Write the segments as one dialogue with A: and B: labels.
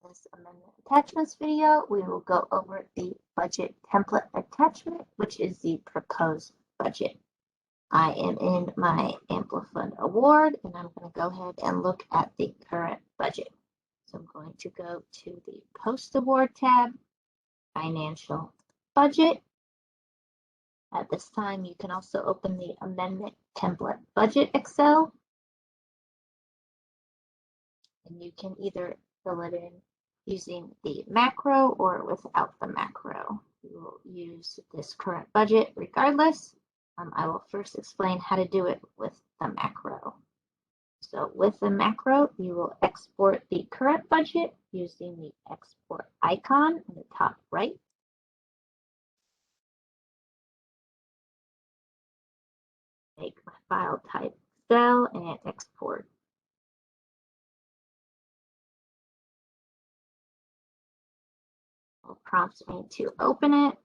A: this amendment attachments video, we will go over the budget template attachment, which is the proposed budget. I am in my Amplifund award, and I'm going to go ahead and look at the current budget. So I'm going to go to the post-award tab, financial budget. At this time, you can also open the amendment template budget Excel. And you can either fill it in using the macro or without the macro. We will use this current budget regardless. I will first explain how to do it with the macro. So with the macro, you will export the current budget using the export icon in the top right. Make my file type Excel and export. It will prompt me to open it.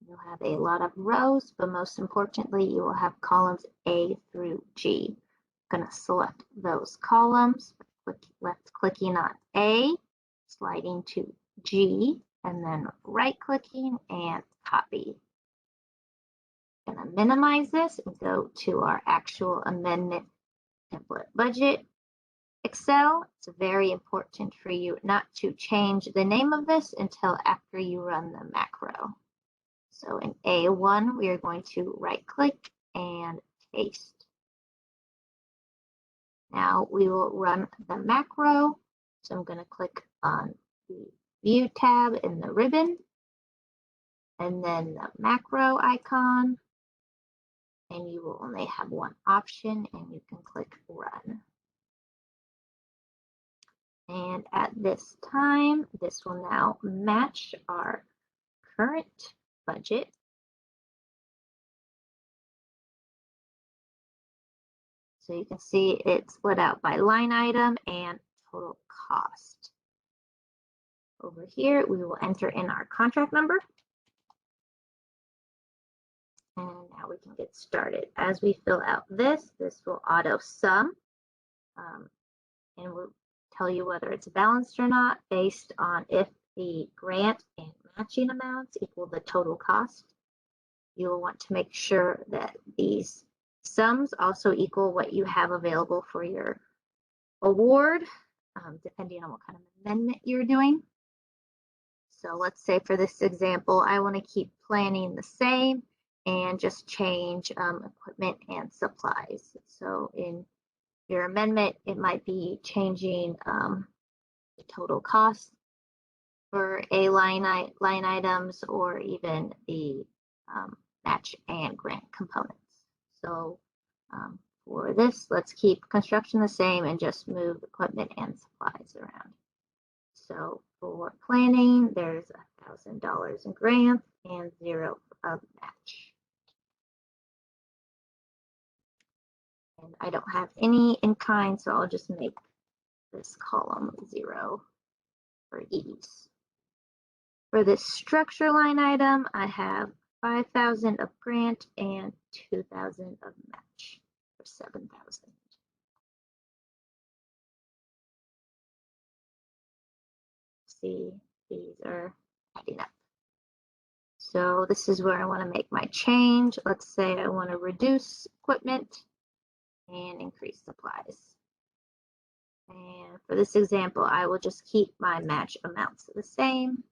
A: You'll have a lot of rows, but most importantly, you will have columns A through G. I'm going to select those columns, left-clicking on A, sliding to G, and then right-clicking and copy. I'm going to minimize this and go to our actual amendment template budget Excel. It's very important for you not to change the name of this until after you run the macro. So in A1, we are going to right-click and paste. Now we will run the macro. So I'm going to click on the View tab in the ribbon, and then the macro icon. And you will only have one option, and you can click Run. And at this time, this will now match our current budget. So you can see it's split out by line item and total cost. Over here, we will enter in our contract number. And now we can get started. As we fill out this will auto sum and will tell you whether it's balanced or not based on if the grant and matching amounts equal the total cost. You will want to make sure that these sums also equal what you have available for your award, depending on what kind of amendment you're doing. So let's say for this example, I want to keep planning the same and just change equipment and supplies. So in your amendment, it might be changing the total cost for a line items or even the match and grant components. So for this, let's keep construction the same and just move equipment and supplies around. So for planning, there's $1,000 in grants and $0 of match. And I don't have any in kind, so I'll just make this column 0 for ease. For this structure line item, I have $5,000 of grant and $2,000 of match for $7,000. See, these are adding up. So this is where I want to make my change. Let's say I want to reduce equipment and increase supplies. And for this example, I will just keep my match amounts the same.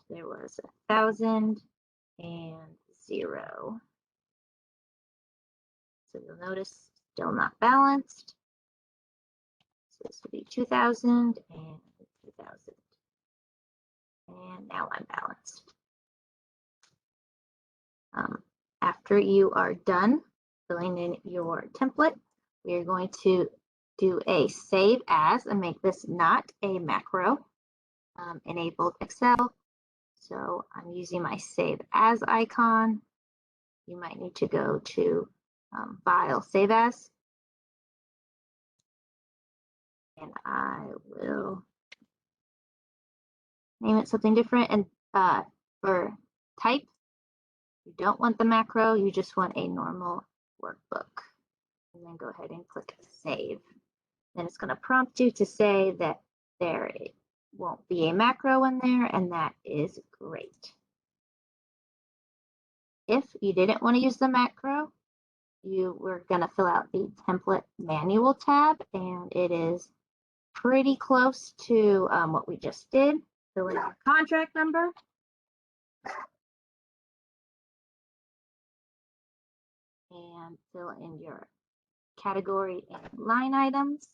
A: There was 1,000 and 0. So you'll notice still not balanced. So this will be 2,000 and 2,000. And now I'm balanced. After you are done filling in your template, we are going to do a save as and make this not a macro enabled Excel. So I'm using my save as icon. You might need to go to File, Save As. And I will name it something different. And for type, you don't want the macro, you just want a normal workbook. And then go ahead and click Save. Then it's going to prompt you to say that there won't be a macro in there, and that is great. If you didn't want to use the macro, you were going to fill out the template manual tab, and it is pretty close to what we just did. Fill in your contract number. And fill in your category and line items.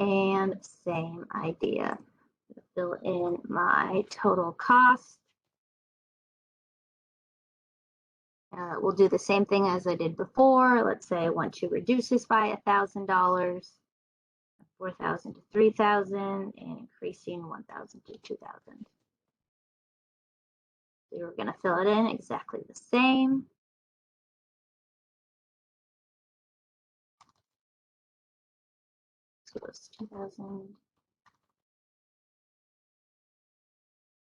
A: And same idea. Fill in my total cost. We'll do the same thing as I did before. Let's say I want to reduce this by $1,000, 4,000 to 3,000, and increasing 1,000 to 2,000. So we're going to fill it in exactly the same. So it's 2,000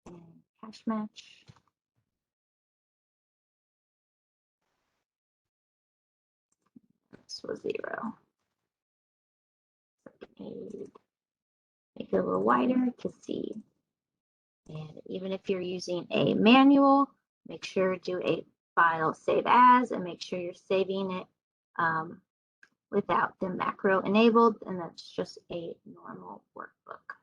A: and cash match. This was 0. Make it a little wider to see. And even if you're using a manual, make sure to do a file save as, and make sure you're saving it without the macro enabled, and that's just a normal workbook.